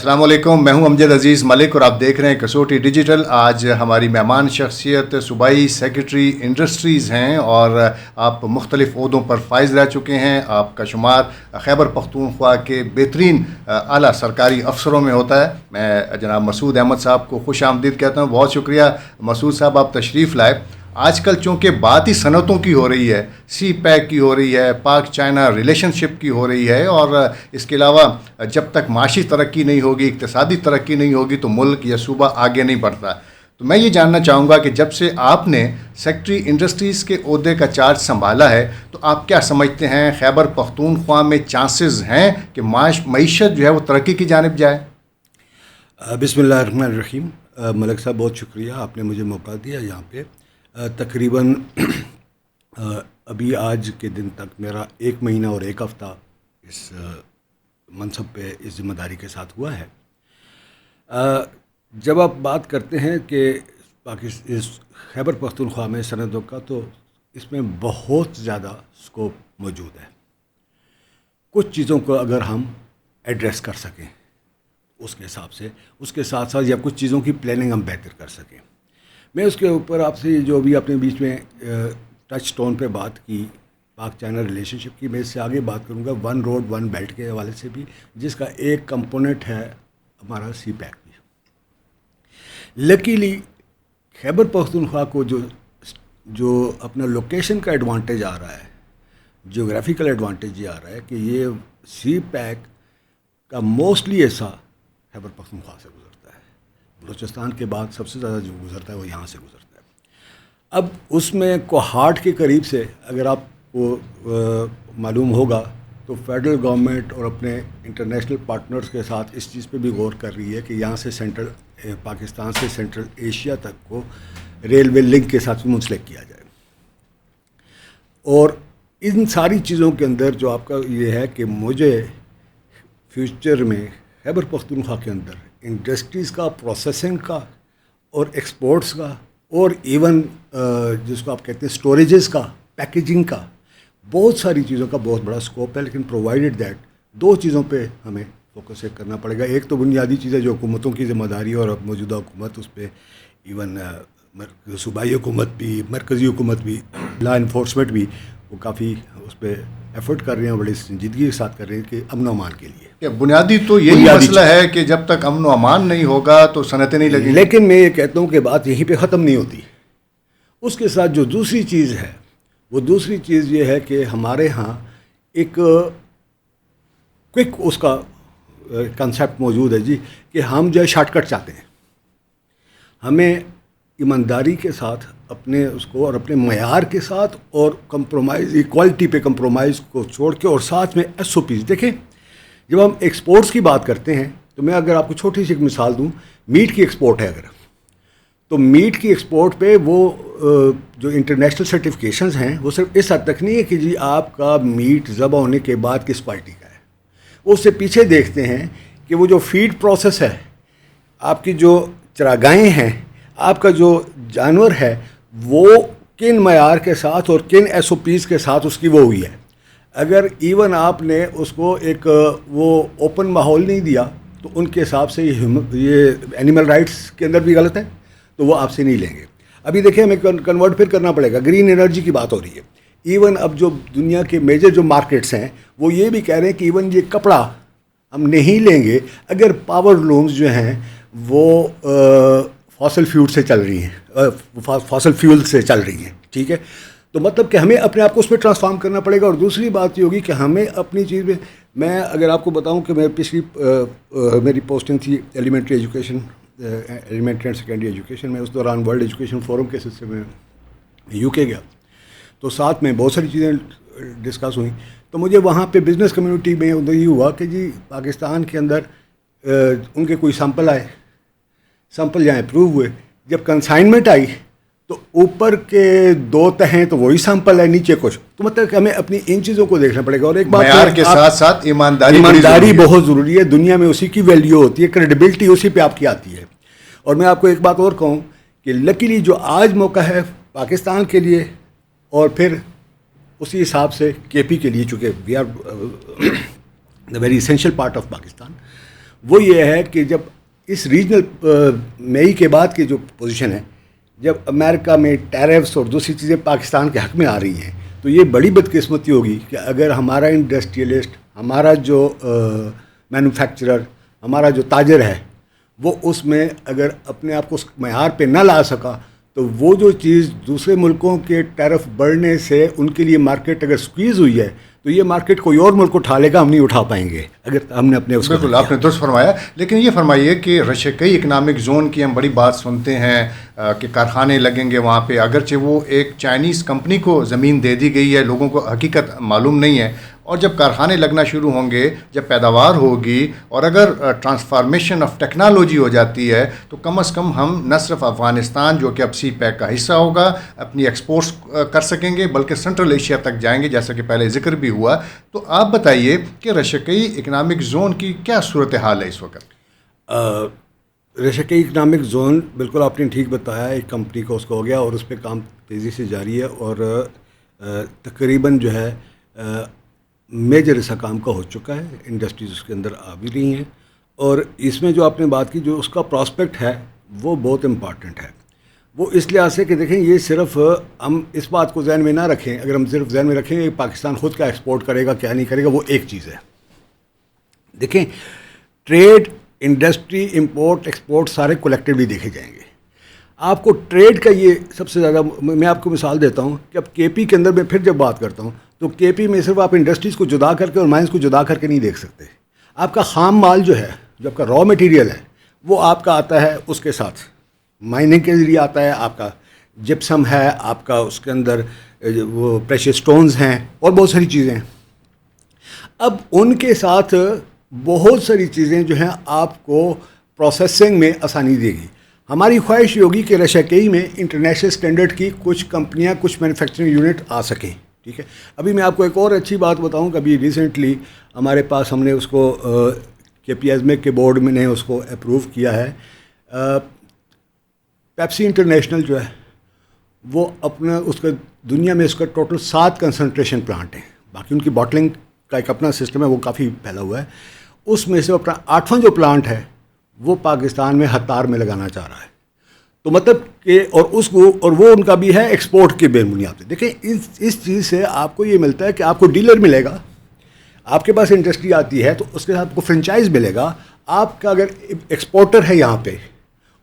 السلام علیکم، میں ہوں امجد عزیز ملک اور آپ دیکھ رہے ہیں کسوٹی ڈیجیٹل۔ آج ہماری مہمان شخصیت صوبائی سیکرٹری انڈسٹریز ہیں اور آپ مختلف عہدوں پر فائز رہ چکے ہیں۔ آپ کا شمار خیبر پختونخوا کے بہترین اعلیٰ سرکاری افسروں میں ہوتا ہے۔ میں جناب مسعود احمد صاحب کو خوش آمدید کہتا ہوں۔ بہت شکریہ مسعود صاحب، آپ تشریف لائے۔ آج کل چونکہ بات ہی صنعتوں کی ہو رہی ہے، سی پیک کی ہو رہی ہے، پاک چائنا ریلیشن شپ کی ہو رہی ہے، اور اس کے علاوہ جب تک معاشی ترقی نہیں ہوگی، اقتصادی ترقی نہیں ہوگی تو ملک یا صوبہ آگے نہیں بڑھتا۔ تو میں یہ جاننا چاہوں گا کہ جب سے آپ نے سیکرٹری انڈسٹریز کے عہدے کا چارج سنبھالا ہے تو آپ کیا سمجھتے ہیں، خیبر پختونخوا میں چانسز ہیں کہ معیشت جو ہے وہ ترقی کی جانب جائے؟ بسم اللہ الرحمن الرحیم۔ ملک صاحب بہت شکریہ، آپ نے مجھے موقع دیا یہاں پہ۔ تقریباً ابھی آج کے دن تک میرا 1 مہینہ اور 1 ہفتہ اس منصب پہ اس ذمہ داری کے ساتھ ہوا ہے۔ جب آپ بات کرتے ہیں کہ اس خیبر پختونخوا میں صنعتوں کا، تو اس میں بہت زیادہ اسکوپ موجود ہے۔ کچھ چیزوں کو اگر ہم ایڈریس کر سکیں اس کے حساب سے، اس کے ساتھ ساتھ یا کچھ چیزوں کی پلاننگ ہم بہتر کر سکیں۔ میں اس کے اوپر آپ سے جو بھی اپنے بیچ میں ٹچ ٹون پہ بات کی پاک چائنا ریلیشن شپ کی، میں اس سے آگے بات کروں گا 1 روڈ 1 بیلٹ کے حوالے سے بھی، جس کا ایک کمپوننٹ ہے ہمارا سی پیک بھی۔ لکیلی خیبر پختونخوا کو جو اپنا لوکیشن کا ایڈوانٹیج آ رہا ہے، جیوگرافیکل ایڈوانٹیج یہ آ رہا ہے کہ یہ سی پیک کا موسٹلی حصہ خیبر پختونخوا سے گزرتا ہے۔ بلوچستان کے بعد سب سے زیادہ جو گزرتا ہے وہ یہاں سے گزرتا ہے۔ اب اس میں کوہاٹ کے قریب سے اگر آپ کو معلوم ہوگا تو فیڈرل گورنمنٹ اور اپنے انٹرنیشنل پارٹنرز کے ساتھ اس چیز پہ بھی غور کر رہی ہے کہ یہاں سے سینٹرل پاکستان سے سینٹرل ایشیا تک کو ریلوے لنک کے ساتھ منسلک کیا جائے۔ اور ان ساری چیزوں کے اندر جو آپ کا یہ ہے کہ مجھے فیوچر میں خیبر پختونخوا کے اندر انڈسٹریز کا، پروسیسنگ کا اور ایکسپورٹس کا، اور ایون جس کو آپ کہتے ہیں اسٹوریجز کا، پیکیجنگ کا، بہت ساری چیزوں کا بہت بڑا اسکوپ ہے۔ لیکن پرووائڈیڈ دیٹ 2 چیزوں پہ ہمیں فوکس کرنا پڑے گا۔ ایک تو بنیادی چیز ہے جو حکومتوں کی ذمہ داری ہے، اور موجودہ حکومت اس پہ ایون صوبائی حکومت بھی، مرکزی حکومت بھی، لا انفورسمنٹ بھی، وہ کافی اس پہ ایفرٹ کر رہے ہیں، بڑی سنجیدگی کے ساتھ کر رہے ہیں کہ امن و امان کے لیے۔ بنیادی تو یہی مسئلہ ہے کہ جب تک امن و امان نہیں ہوگا تو صنعتیں نہیں لگیں۔ لیکن میں یہ کہتا ہوں کہ بات یہیں پہ ختم نہیں ہوتی۔ اس کے ساتھ جو دوسری چیز ہے، وہ دوسری چیز یہ ہے کہ ہمارے ہاں ایک کوئک اس کا کنسیپٹ موجود ہے جی، کہ ہم جو ہے شارٹ کٹ چاہتے ہیں۔ ہمیں ایمانداری کے ساتھ اپنے اس کو اور اپنے معیار کے ساتھ اور کمپرومائز، ایکوالٹی پہ کمپرومائز کو چھوڑ کے، اور ساتھ میں ایس او پیز دیکھیں۔ جب ہم ایکسپورٹس کی بات کرتے ہیں تو میں اگر آپ کو چھوٹی سی ایک مثال دوں، میٹ کی ایکسپورٹ ہے اگر، تو میٹ کی ایکسپورٹ پہ وہ جو انٹرنیشنل سرٹیفکیشنز ہیں وہ صرف اس حد تک نہیں ہے کہ جی آپ کا میٹ ذبح ہونے کے بعد کس کوالٹی کا ہے، وہ اس سے پیچھے دیکھتے ہیں کہ وہ جو فیڈ پروسیس ہے، آپ کی جو چراگاہیں ہیں، آپ کا جو جانور ہے، وہ کن معیار کے ساتھ اور کن ایس او پیز کے ساتھ اس کی وہ ہوئی ہے۔ اگر ایون آپ نے اس کو ایک وہ اوپن ماحول نہیں دیا تو ان کے حساب سے یہ اینیمل رائٹس کے اندر بھی غلط ہے، تو وہ آپ سے نہیں لیں گے۔ ابھی دیکھیں ہمیں کنورٹ پھر کرنا پڑے گا، گرین انرجی کی بات ہو رہی ہے۔ ایون اب جو دنیا کے میجر جو مارکیٹس ہیں وہ یہ بھی کہہ رہے ہیں کہ ایون یہ کپڑا ہم نہیں لیں گے اگر پاور لومز جو ہیں وہ فاسل فیول سے چل رہی ہیں، ٹھیک ہے؟ تو مطلب کہ ہمیں اپنے آپ کو اس پہ ٹرانسفارم کرنا پڑے گا۔ اور دوسری بات یہ ہوگی کہ ہمیں اپنی چیز میں اگر آپ کو بتاؤں کہ میں پچھلی میری پوسٹنگ تھی elementary education, elementary and secondary education میں، اس دوران ورلڈ ایجوکیشن فورم کے سلسلے میں یو کے گیا، تو ساتھ میں بہت ساری چیزیں ڈسکس ہوئیں۔ تو مجھے وہاں پہ بزنس کمیونٹی میں یہ ہوا کہ جی پاکستان کے اندر ان کے کوئی سیمپل آئے، سیمپل جہاں اپروو ہوئے، جب کنسائنمنٹ آئی تو اوپر کے 2 تہیں تو وہی سیمپل ہے، نیچے کچھ، تو مطلب کہ ہمیں اپنی ان چیزوں کو دیکھنا پڑے گا۔ اور ایک بات معیار کے ساتھ ساتھ ایمانداری بہت ضروری ہے۔ دنیا میں اسی کی ویلیو ہوتی ہے، کریڈیبلٹی اسی پہ آپ کی آتی ہے۔ اور میں آپ کو ایک بات اور کہوں کہ لکیلی جو آج موقع ہے پاکستان کے لیے، اور پھر اسی حساب سے کے پی کے لیے، چونکہ we are the very essential part of Pakistan, وہ یہ ہے کہ جب اس ریجنل مئی کے بعد کی جو پوزیشن ہے، جب امریکہ میں ٹیرفس اور دوسری چیزیں پاکستان کے حق میں آ رہی ہیں، تو یہ بڑی بدقسمتی ہوگی کہ اگر ہمارا انڈسٹریلسٹ، ہمارا جو مینوفیکچرر، ہمارا جو تاجر ہے، وہ اس میں اگر اپنے آپ کو اس معیار پہ نہ لا سکا، تو وہ جو چیز دوسرے ملکوں کے ٹیرف بڑھنے سے ان کے لیے مارکیٹ اگر سکویز ہوئی ہے، تو یہ مارکیٹ کوئی اور ملک اٹھا لے گا، ہم نہیں اٹھا پائیں گے اگر ہم نے اپنے اس کو. بالکل آپ نے درست فرمایا. لیکن یہ فرمائیے کہ رشیدی اکنامک زون کی ہم بڑی بات سنتے ہیں کہ کارخانے لگیں گے وہاں پہ، اگرچہ وہ ایک چائنیز کمپنی کو زمین دے دی گئی ہے، لوگوں کو حقیقت معلوم نہیں ہے. اور جب کارخانے لگنا شروع ہوں گے، جب پیداوار ہوگی، اور اگر ٹرانسفارمیشن آف ٹیکنالوجی ہو جاتی ہے، تو کم از کم ہم نہ صرف افغانستان جو کہ اب سی پیک کا حصہ ہوگا اپنی ایکسپورٹس کر سکیں گے، بلکہ سنٹرل ایشیا تک جائیں گے، جیسا کہ پہلے ذکر بھی ہوا. تو آپ بتائیے کہ رشیدی اکنامک زون کی کیا صورتحال ہے اس وقت؟ رشیدی اکنامک زون بالکل آپ نے ٹھیک بتایا، ایک کمپنی کا اس کو ہو گیا اور اس پہ کام تیزی سے جاری ہے، اور تقریباً جو ہے میجر ایسا کام کا ہو چکا ہے، انڈسٹریز اس کے اندر آ بھی رہی ہیں. اور اس میں جو آپ نے بات کی، جو اس کا پراسپیکٹ ہے وہ بہت امپارٹنٹ ہے. وہ اس لحاظ سے کہ دیکھیں، یہ صرف ہم اس بات کو ذہن میں نہ رکھیں، اگر ہم صرف ذہن میں رکھیں کہ پاکستان خود کیا ایکسپورٹ کرے گا کیا نہیں کرے گا، وہ ایک چیز ہے. دیکھیں، ٹریڈ، انڈسٹری، امپورٹ، ایکسپورٹ سارے کولیکٹیولی دیکھے جائیں گے. آپ کو ٹریڈ کا یہ سب سے زیادہ، میں آپ کو مثال دیتا ہوں کہ اب کے پی کے اندر میں پھر جب بات کرتا ہوں، تو کے پی میں صرف آپ انڈسٹریز کو جدا کر کے اور مائنس کو جدا کر کے نہیں دیکھ سکتے. آپ کا خام مال جو ہے، جو آپ کا را مٹیریل ہے، وہ آپ کا آتا ہے اس کے ساتھ مائننگ کے ذریعے آتا ہے، آپ کا جپسم ہے، آپ کا اس کے اندر وہ پریشیس سٹونز ہیں اور بہت ساری چیزیں ہیں. اب ان کے ساتھ بہت ساری چیزیں جو ہیں آپ کو پروسیسنگ میں آسانی دے گی. ہماری خواہش یہ ہوگی کہ رشیدی میں انٹرنیشنل سٹینڈرڈ کی کچھ کمپنیاں، کچھ مینوفیکچرنگ یونٹ آ سکیں. ٹھیک ہے. ابھی میں آپ کو ایک اور اچھی بات بتاؤں کہ ابھی ریسنٹلی ہمارے پاس، ہم نے اس کو کے پی ایزمیک کے بورڈ میں نے اس کو اپروو کیا ہے. پیپسی انٹرنیشنل جو ہے وہ اپنا اس کا دنیا میں اس کا ٹوٹل 7 کنسنٹریشن پلانٹ ہیں. باقی ان کی باٹلنگ کا ایک اپنا سسٹم ہے، وہ کافی پھیلا ہوا ہے. اس میں سے اپنا 8واں جو پلانٹ ہے وہ پاکستان میں ہتار میں لگانا چاہ رہا ہے. تو مطلب کہ اور وہ ان کا بھی ہے ایکسپورٹ کے بے بنیاد پہ. دیکھیں، اس چیز سے آپ کو یہ ملتا ہے کہ آپ کو ڈیلر ملے گا، آپ کے پاس انڈسٹری آتی ہے تو اس کے ساتھ آپ کو فرنچائز ملے گا. آپ کا اگر ایکسپورٹر ہے یہاں پہ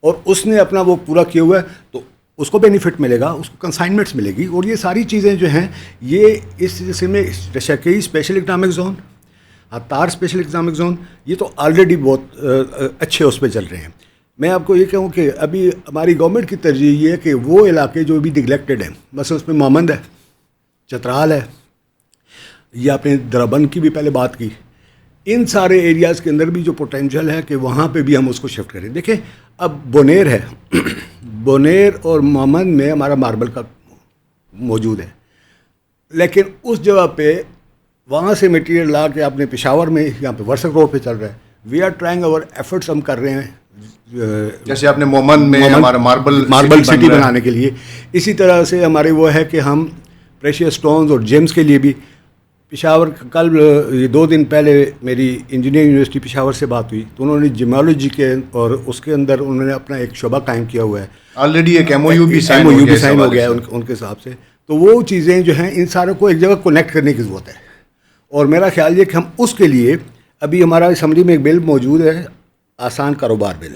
اور اس نے اپنا وہ پورا کیا ہوا ہے، تو اس کو بینیفٹ ملے گا، اس کو کنسائنمنٹس ملے گی. اور یہ ساری چیزیں جو ہیں، یہ اس سلسلے میں رشیدی اسپیشل اکنامک زون، ہتار اسپیشل اکنامک زون، یہ تو آلریڈی بہت اچھے اس پہ چل رہے ہیں. میں آپ کو یہ کہوں کہ ابھی ہماری گورنمنٹ کی ترجیح یہ ہے کہ وہ علاقے جو ابھی نگلیکٹڈ ہیں، مثلا اس میں مومند ہے، چترال ہے، یا آپ نے درابند کی بھی پہلے بات کی، ان سارے ایریاز کے اندر بھی جو پوٹینشیل ہے کہ وہاں پہ بھی ہم اس کو شفٹ کریں. دیکھیں، اب بونیر ہے، بونیر اور مومند میں ہمارا ماربل کا موجود ہے، لیکن اس جگہ پہ وہاں سے مٹیریل لا کے آپ نے پشاور میں، یہاں پہ ورسک روڈ پہ چل رہا ہے. وی آر ٹرائنگ اور ایفرٹس ہم کر رہے ہیں، جیسے آپ نے مومند میں ہمارا ماربل سٹی بنانے کے لیے. اسی طرح سے ہمارے وہ ہے کہ ہم پریشیس سٹونز اور جیمز کے لیے بھی پشاور، کل 2 دن پہلے میری انجینئرنگ یونیورسٹی پشاور سے بات ہوئی، تو انہوں نے جیولوجی کے اور اس کے اندر انہوں نے اپنا ایک شعبہ قائم کیا ہوا ہے. آلریڈی ایک ایم او یو بھی سائن ہو گیا ہے ان کے حساب سے. تو وہ چیزیں جو ہیں، ان ساروں کو ایک جگہ کنیکٹ کرنے کی ضرورت ہے. اور میرا خیال یہ کہ ہم اس کے لیے، ابھی ہمارا اسمبلی میں ایک بل موجود ہے، آسان کاروبار بل.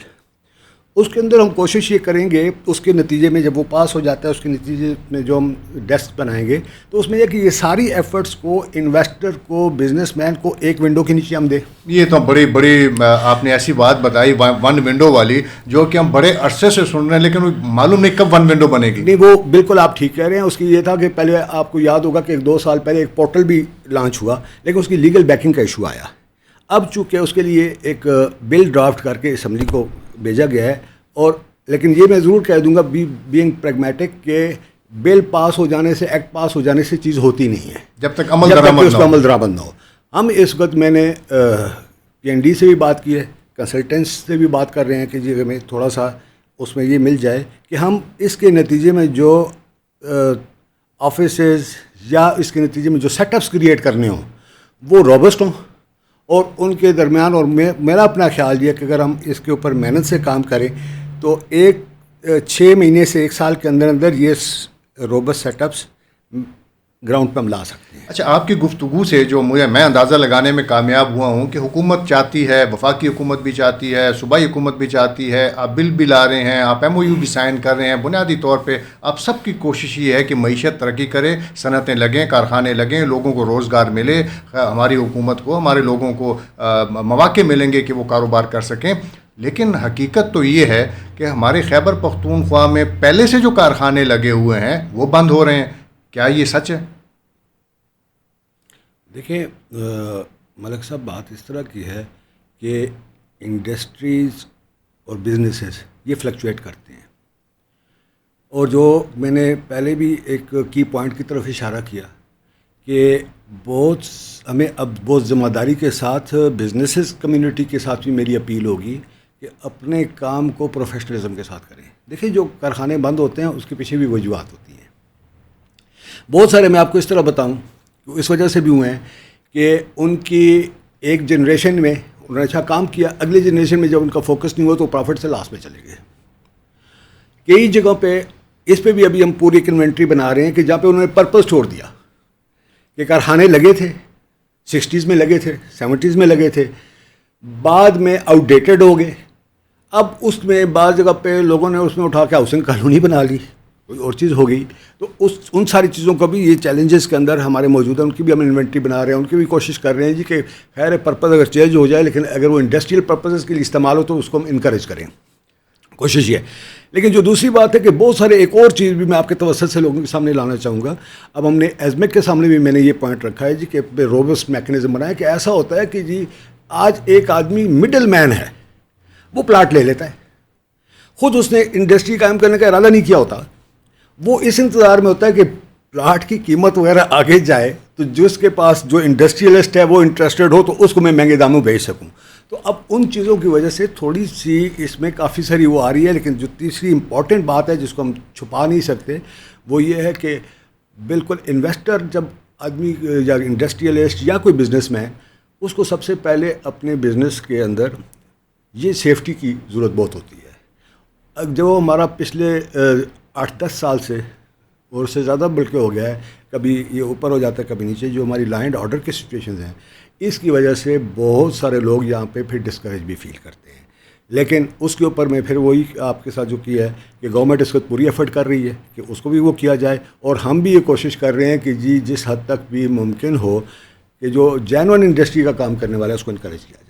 اس کے اندر ہم کوشش یہ کریں گے، اس کے نتیجے میں جب وہ پاس ہو جاتا ہے، اس کے نتیجے میں جو ہم ڈیسک بنائیں گے، تو اس میں یہ کہ یہ ساری ایفرٹس کو انویسٹر کو، بزنس مین کو ایک ونڈو کے نیچے ہم دیں. یہ تو بڑی آپ نے ایسی بات بتائی 1 ونڈو والی، جو کہ ہم بڑے عرصے سے سن رہے ہیں، لیکن معلوم نہیں کب 1 ونڈو بنے گی. نہیں، وہ بالکل آپ ٹھیک کہہ رہے ہیں. اس کی یہ تھا کہ پہلے آپ کو یاد ہوگا کہ 2 سال پہلے ایک پورٹل بھی لانچ ہوا، لیکن اس کی لیگل بیکنگ کا ایشو آیا. اب چونکہ اس کے لیے ایک بل ڈرافٹ کر کے اسمبلی کو بھیجا گیا ہے، اور لیکن یہ میں ضرور کہہ دوں گا، بینگ پریگمیٹک، کہ بل پاس ہو جانے سے، ایکٹ پاس ہو جانے سے چیز ہوتی نہیں ہے جب تک اس کا عمل درآمد نہ ہو. ہم اس وقت، میں نے پی این ڈی سے بھی بات کی ہے، کنسلٹنٹس سے بھی بات کر رہے ہیں کہ جی ہمیں تھوڑا سا اس میں یہ مل جائے کہ ہم اس کے نتیجے میں جو آفیسز یا اس کے نتیجے میں جو سیٹ اپس کریٹ کرنے ہوں وہ روبسٹ ہوں، اور ان کے درمیان، اور میرا اپنا خیال یہ کہ اگر ہم اس کے اوپر محنت سے کام کریں تو 6 مہینے سے 1 سال کے اندر اندر یہ روبسٹ سیٹ اپس گراؤنڈ پہ ہم لا سکتے ہیں۔ اچھا، آپ کی گفتگو سے جو میں اندازہ لگانے میں کامیاب ہوا ہوں کہ حکومت چاہتی ہے، وفاقی حکومت بھی چاہتی ہے، صوبائی حکومت بھی چاہتی ہے، آپ بل بھی لا رہے ہیں، آپ MOU بھی سائن کر رہے ہیں، بنیادی طور پہ آپ سب کی کوشش یہ ہے کہ معیشت ترقی کرے، صنعتیں لگیں، کارخانے لگیں، لوگوں کو روزگار ملے، ہماری حکومت کو، ہمارے لوگوں کو مواقع ملیں گے کہ وہ کاروبار کر سکیں۔ لیکن حقیقت تو یہ ہے کہ ہمارے خیبر پختونخوا میں پہلے سے جو کارخانے لگے ہوئے ہیں وہ بند ہو رہے ہیں، کیا یہ سچ ہے؟ دیکھیں ملک صاحب، بات اس طرح کی ہے کہ انڈسٹریز اور بزنسز یہ فلکچویٹ کرتے ہیں، اور جو میں نے پہلے بھی ایک کی پوائنٹ کی طرف اشارہ کیا کہ ہمیں اب بہت ذمہ داری کے ساتھ بزنسز کمیونٹی کے ساتھ بھی میری اپیل ہوگی کہ اپنے کام کو پروفیشنلزم کے ساتھ کریں۔ دیکھیں، جو کارخانے بند ہوتے ہیں اس کے پیچھے بھی وجوہات ہوتی ہیں بہت سارے، میں آپ کو اس طرح بتاؤں، اس وجہ سے بھی ہوئے ہیں کہ ان کی ایک جنریشن میں انہوں نے اچھا کام کیا، اگلی جنریشن میں جب ان کا فوکس نہیں ہوا تو پروفٹ سے لاس میں چلے گئے۔ کئی جگہوں پہ اس پہ بھی ابھی ہم پوری ایک انوینٹری بنا رہے ہیں کہ جہاں پہ انہوں نے پرپز چھوڑ دیا کہ کارخانے لگے تھے، 60s میں لگے تھے، 70s میں لگے تھے، بعد میں آؤٹ ڈیٹڈ ہو گئے، اب اس میں بعض جگہ پہ لوگوں نے اس میں اٹھا کے ہاؤسنگ کالونی بنا لی، کوئی اور چیز ہو گئی۔ تو ان ساری چیزوں کا بھی یہ چیلنجز کے اندر ہمارے موجود ہیں، ان کی بھی ہم انوینٹری بنا رہے ہیں، ان کی بھی کوشش کر رہے ہیں جی کہ خیر پرپز اگر چینج ہو جائے لیکن اگر وہ انڈسٹریل پرپزز کے لیے استعمال ہو تو اس کو ہم انکریج کریں، کوشش یہ ہے۔ لیکن جو دوسری بات ہے کہ بہت سارے ایک اور چیز بھی میں آپ کے توسط سے لوگوں کے سامنے لانا چاہوں گا۔ اب ہم نے ایزمیک کے سامنے بھی میں نے یہ پوائنٹ رکھا ہے جی کہ روبسٹ میکنزم بنایا کہ ایسا ہوتا ہے کہ جی آج ایک آدمی مڈل مین ہے، وہ پلاٹ لے لیتا ہے، خود اس نے انڈسٹری قائم کرنے کا ارادہ نہیں کیا ہوتا، وہ اس انتظار میں ہوتا ہے کہ پلاٹ کی قیمت وغیرہ آگے جائے تو جس کے پاس جو انڈسٹریلسٹ ہے وہ انٹرسٹڈ ہو تو اس کو میں مہنگے داموں بیچ سکوں۔ تو اب ان چیزوں کی وجہ سے تھوڑی سی اس میں کافی ساری وہ آ رہی ہے، لیکن جو تیسری امپورٹنٹ بات ہے جس کو ہم چھپا نہیں سکتے وہ یہ ہے کہ بالکل انویسٹر جب آدمی یا انڈسٹریلسٹ یا کوئی بزنس مین، اس کو سب سے پہلے اپنے بزنس کے اندر یہ سیفٹی کی ضرورت بہت ہوتی ہے۔ جو ہمارا پچھلے 8-10 سال سے اور اس سے زیادہ بلکہ ہو گیا ہے، کبھی یہ اوپر ہو جاتا ہے کبھی نیچے، جو ہماری لا اینڈ آرڈر کی سچویشنز ہیں، اس کی وجہ سے بہت سارے لوگ یہاں پہ پھر ڈسکریج بھی فیل کرتے ہیں۔ لیکن اس کے اوپر میں پھر وہی آپ کے ساتھ جو کیا ہے کہ گورنمنٹ اس کو پوری ایفرٹ کر رہی ہے کہ اس کو بھی وہ کیا جائے، اور ہم بھی یہ کوشش کر رہے ہیں کہ جی جس حد تک بھی ممکن ہو کہ جو جینوئن انڈسٹری کا کام کرنے والا ہے اس کو انکریج کیا جائے۔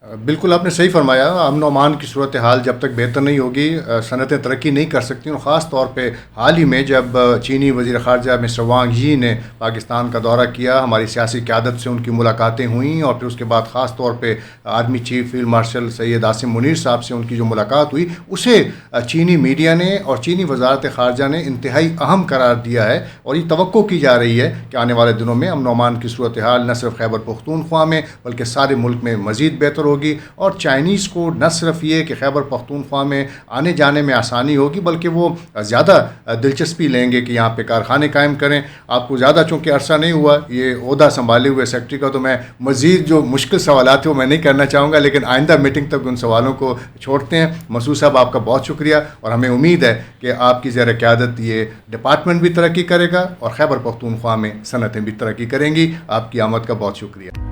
بالکل آپ نے صحیح فرمایا، امن و امان کی صورتحال جب تک بہتر نہیں ہوگی صنعتیں ترقی نہیں کر سکتی، اور خاص طور پہ حال ہی میں جب چینی وزیر خارجہ مسٹر وانگ یی نے پاکستان کا دورہ کیا، ہماری سیاسی قیادت سے ان کی ملاقاتیں ہوئیں، اور پھر اس کے بعد خاص طور پہ army chief field marshal Syed Asim Munir صاحب سے ان کی جو ملاقات ہوئی، اسے چینی میڈیا نے اور چینی وزارت خارجہ نے انتہائی اہم قرار دیا ہے، اور یہ توقع کی جا رہی ہے کہ آنے والے دنوں میں امن و امان کی صورتحال نہ صرف خیبر پختونخوا میں بلکہ سارے ملک میں مزید بہتر ہوگی، اور چائنیز کو نہ صرف یہ کہ خیبر پختونخوا میں آنے جانے میں آسانی ہوگی بلکہ وہ زیادہ دلچسپی لیں گے کہ یہاں پہ کارخانے قائم کریں۔ آپ کو زیادہ چونکہ عرصہ نہیں ہوا یہ عہدہ سنبھالے ہوئے سیکٹری کا، تو میں مزید جو مشکل سوالات ہیں وہ میں نہیں کرنا چاہوں گا، لیکن آئندہ میٹنگ تک ان سوالوں کو چھوڑتے ہیں۔ مسعود صاحب، آپ کا بہت شکریہ، اور ہمیں امید ہے کہ آپ کی زیر قیادت یہ ڈپارٹمنٹ بھی ترقی کرے گا اور خیبر پختونخوا میں صنعتیں بھی ترقی کریں گی۔ آپ کی آمد کا بہت شکریہ۔